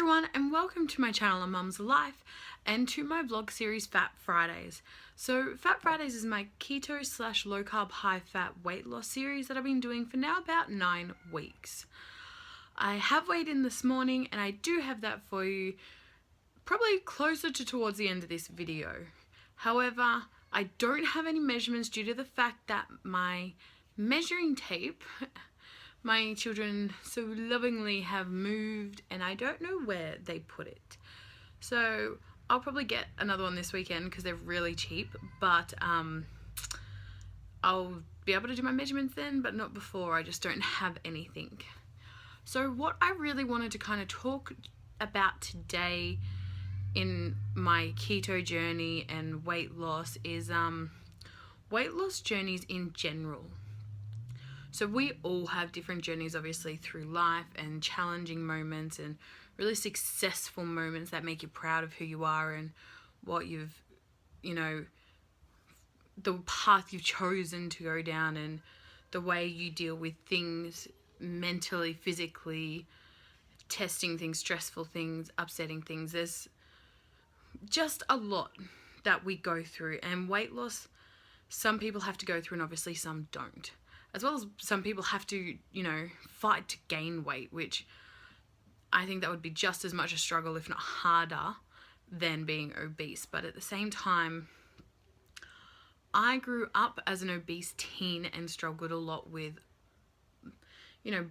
everyone, and welcome to my channel A Mum's Life and to my vlog series Fat Fridays. So Fat Fridays is my keto / low carb high fat weight loss series that I've been doing for now about 9 weeks. I have weighed in this morning and I do have that for you probably closer to towards the end of this video. However, I don't have any measurements due to the fact that my measuring tape my children so lovingly have moved and I don't know where they put it. So I'll probably get another one this weekend because they're really cheap, but I'll be able to do my measurements then, but not before. I just don't have anything. So what I really wanted to kind of talk about today in my keto journey and weight loss is weight loss journeys in general. So we all have different journeys obviously through life, and challenging moments and really successful moments that make you proud of who you are and what you've, the path you've chosen to go down and the way you deal with things mentally, physically, testing things, stressful things, upsetting things. There's just a lot that we go through, and weight loss, some people have to go through and obviously some don't. As well as some people have to, fight to gain weight, which I think that would be just as much a struggle, if not harder, than being obese. But at the same time, I grew up as an obese teen and struggled a lot with,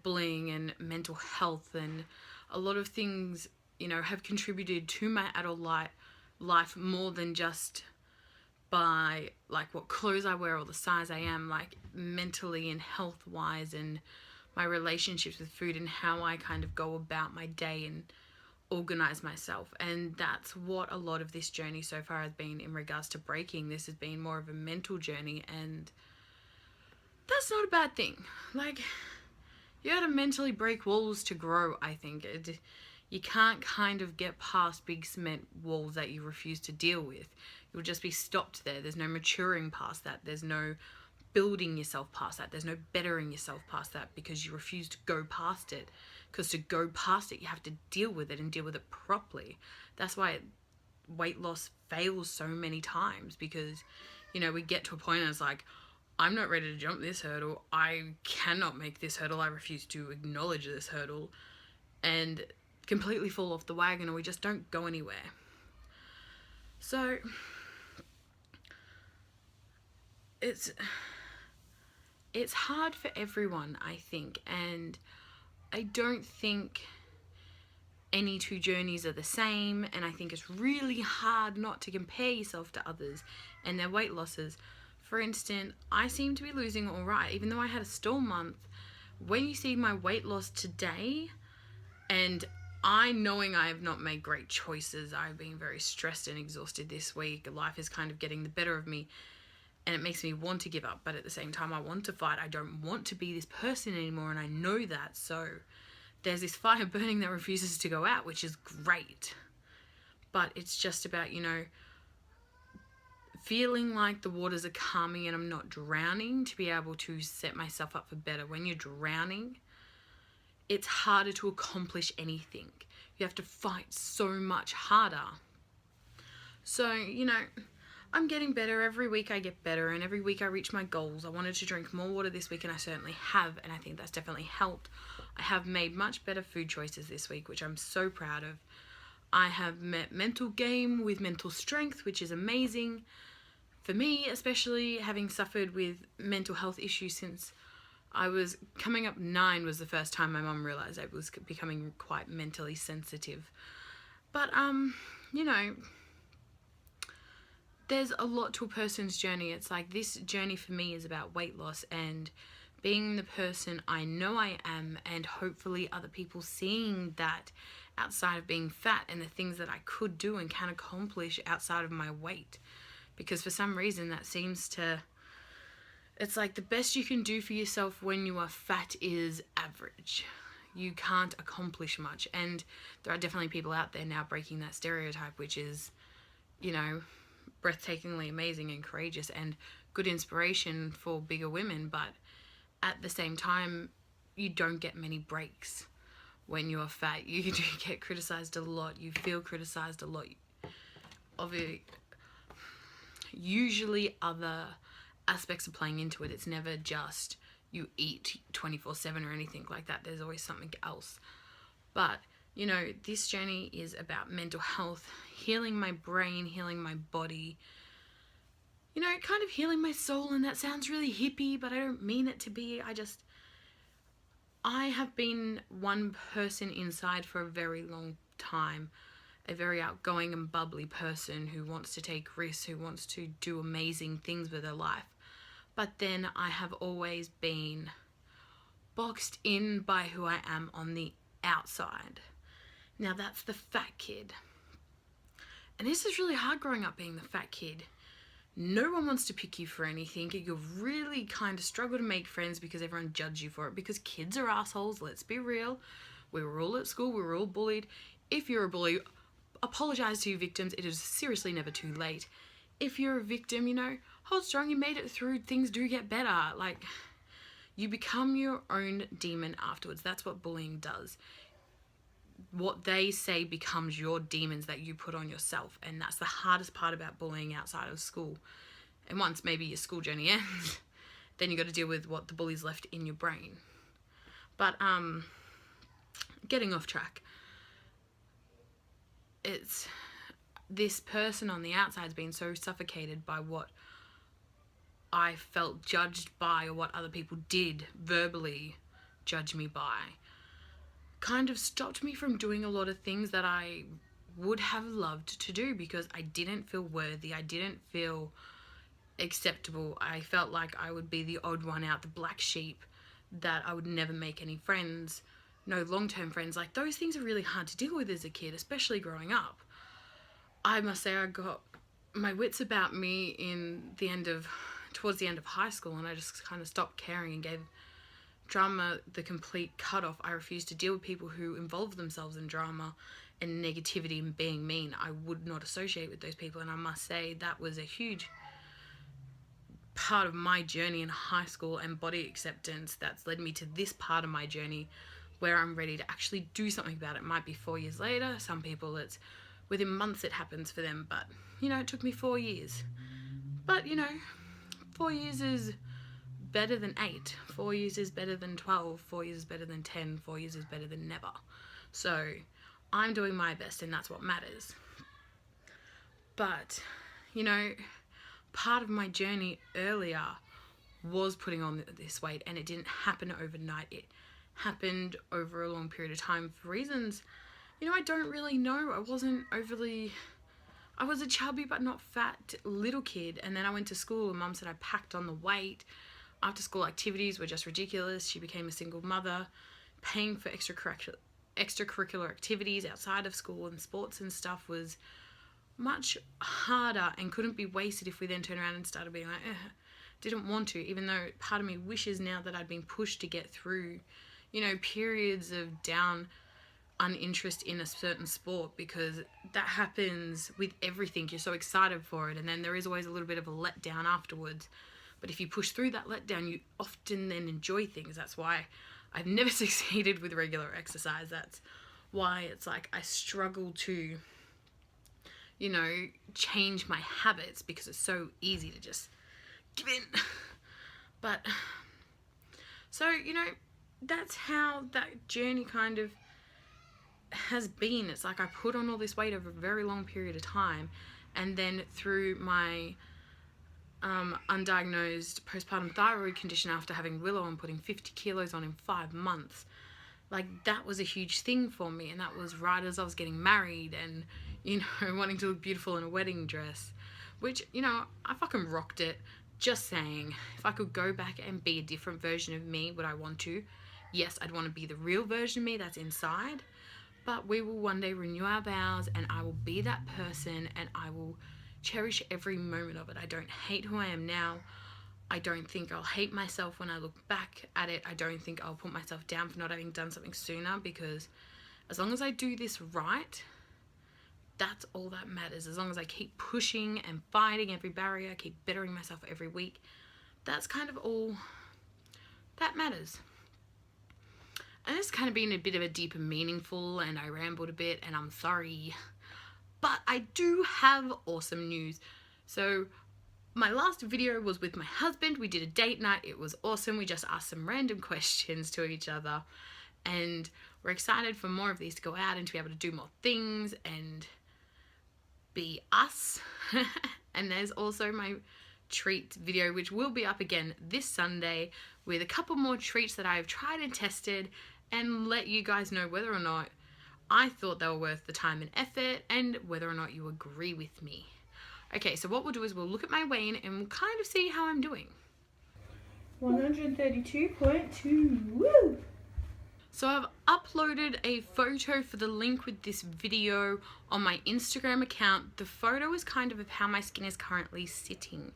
bullying and mental health, and a lot of things, have contributed to my adult life more than just by like what clothes I wear or the size I am, like mentally and health wise, and my relationships with food and how I kind of go about my day and organize myself. And that's what a lot of this journey so far has been in regards to breaking. This has been more of a mental journey, and that's not a bad thing. Like, you gotta mentally break walls to grow, I think. You can't kind of get past big cement walls that you refuse to deal with. You'll just be stopped there. There's no maturing past that. There's no building yourself past that. There's no bettering yourself past that because you refuse to go past it. Because to go past it, you have to deal with it and deal with it properly. That's why weight loss fails so many times, because, we get to a point and it's like, I'm not ready to jump this hurdle. I cannot make this hurdle. I refuse to acknowledge this hurdle. And completely fall off the wagon, or we just don't go anywhere. So it's hard for everyone, I think, and I don't think any two journeys are the same, and I think it's really hard not to compare yourself to others and their weight losses. For instance, I seem to be losing all right, even though I had a stall month. When you see my weight loss today, and knowing I have not made great choices, I've been very stressed and exhausted this week. Life is kind of getting the better of me, and it makes me want to give up, but at the same time I want to fight. I don't want to be this person anymore, and I know that. So there's this fire burning that refuses to go out, which is great. But it's just about, feeling like the waters are calming and I'm not drowning, to be able to set myself up for better. When you're drowning, it's harder to accomplish anything. You have to fight so much harder. So, I'm getting better. Every week I get better, and every week I reach my goals. I wanted to drink more water this week, and I certainly have, and I think that's definitely helped. I have made much better food choices this week, which I'm so proud of. I have met mental game with mental strength, which is amazing. For me, especially having suffered with mental health issues since I was coming up 9 was the first time my mum realised I was becoming quite mentally sensitive. But, there's a lot to a person's journey. It's like, this journey for me is about weight loss and being the person I know I am, and hopefully other people seeing that outside of being fat and the things that I could do and can accomplish outside of my weight. Because for some reason that seems to... It's like the best you can do for yourself when you are fat is average. You can't accomplish much. And there are definitely people out there now breaking that stereotype, which is, breathtakingly amazing and courageous and good inspiration for bigger women. But at the same time, you don't get many breaks when you're fat. You do get criticized a lot. You feel criticized a lot. Usually other aspects are playing into it. It's never just you eat 24/7 or anything like that. There's always something else. But, you know, this journey is about mental health, healing my brain, healing my body, you know, kind of healing my soul. And that sounds really hippie, but I don't mean it to be. I have been one person inside for a very long time, a very outgoing and bubbly person who wants to take risks, who wants to do amazing things with her life. But then I have always been boxed in by who I am on the outside. Now that's the fat kid. And this is really hard growing up being the fat kid. No one wants to pick you for anything. You really kind of struggle to make friends because everyone judges you for it. Because kids are assholes, let's be real. We were all at school, we were all bullied. If you're a bully, apologize to your victims. It is seriously never too late. If you're a victim, you know, hold strong, you made it through, things do get better. Like, you become your own demon afterwards. That's what bullying does. What they say becomes your demons that you put on yourself. And that's the hardest part about bullying outside of school. And once maybe your school journey ends, then you got to deal with what the bully's left in your brain. But getting off track. It's this person on the outside's been so suffocated by what I felt judged by, or what other people did verbally judge me by, kind of stopped me from doing a lot of things that I would have loved to do because I didn't feel worthy. I didn't feel acceptable. I felt like I would be the odd one out, the black sheep, that I would never make any friends, no long-term friends. Like, those things are really hard to deal with as a kid, especially growing up. I must say I got my wits about me towards the end of high school, and I just kind of stopped caring and gave drama the complete cut-off. I refused to deal with people who involve themselves in drama and negativity and being mean. I would not associate with those people, and I must say that was a huge part of my journey in high school and body acceptance that's led me to this part of my journey where I'm ready to actually do something about it. It might be 4 years later. Some people, it's within months it happens for them, but, you know, it took me 4 years. But, you know, 4 years is better than 8. 4 years is better than 12. 4 years is better than 10. 4 years is better than never. So I'm doing my best, and that's what matters. But, you know, part of my journey earlier was putting on this weight, and it didn't happen overnight. It happened over a long period of time for reasons, you know, I don't really know. I was a chubby but not fat little kid, and then I went to school and Mum said I packed on the weight. After school activities were just ridiculous. She became a single mother, paying for extracurricular activities outside of school, and sports and stuff was much harder and couldn't be wasted if we then turned around and started being like, didn't want to, even though part of me wishes now that I'd been pushed to get through, you know, periods of down uninterest in a certain sport, because that happens with everything. You're so excited for it, and then there is always a little bit of a letdown afterwards. But if you push through that letdown, you often then enjoy things. That's why I've never succeeded with regular exercise. That's why it's like I struggle to, you know, change my habits, because it's so easy to just give in. But, so, you know, that's how that journey kind of has been. It's like I put on all this weight over a very long period of time, and then through my undiagnosed postpartum thyroid condition, after having Willow and putting 50 kilos on in 5 months, like, that was a huge thing for me. And that was right as I was getting married and, you know, wanting to look beautiful in a wedding dress, which, you know, I fucking rocked it. Just saying, if I could go back and be a different version of me, would I want to? Yes, I'd want to be the real version of me that's inside, but we will one day renew our vows, and I will be that person, and I will cherish every moment of it. I don't hate who I am now. I don't think I'll hate myself when I look back at it. I don't think I'll put myself down for not having done something sooner, because as long as I do this right, that's all that matters. As long as I keep pushing and fighting every barrier, keep bettering myself every week, that's kind of all that matters. And it's kind of been a bit of a deeper meaningful, and I rambled a bit, and I'm sorry. But I do have awesome news. So my last video was with my husband. We did a date night. It was awesome. We just asked some random questions to each other, and we're excited for more of these to go out and to be able to do more things and be us. And there's also my treat video, which will be up again this Sunday with a couple more treats that I've tried and tested, and let you guys know whether or not I thought they were worth the time and effort and whether or not you agree with me. Okay, so what we'll do is we'll look at my weigh-in and we'll kind of see how I'm doing. 132.2. Woo! So I've uploaded a photo for the link with this video on my Instagram account. The photo is kind of how my skin is currently sitting,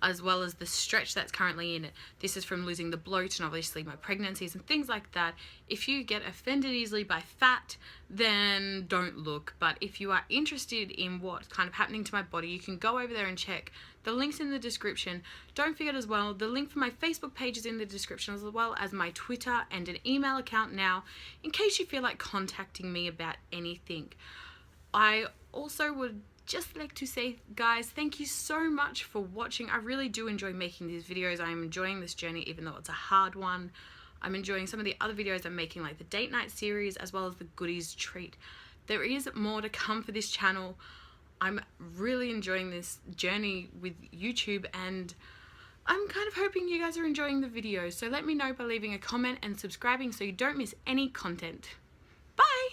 as well as the stretch that's currently in it. This is from losing the bloat and obviously my pregnancies and things like that. If you get offended easily by fat, then don't look. But if you are interested in what's kind of happening to my body, you can go over there and check. The link's in the description. Don't forget as well, the link for my Facebook page is in the description, as well as my Twitter and an email account now, in case you feel like contacting me about anything. I also would just like to say, guys, thank you so much for watching. I really do enjoy making these videos. I'm enjoying this journey, even though it's a hard one. I'm enjoying some of the other videos I'm making, like the date night series, as well as the goodies treat. There is more to come for this channel. I'm really enjoying this journey with YouTube, and I'm kind of hoping you guys are enjoying the videos. So let me know by leaving a comment and subscribing so you don't miss any content. Bye!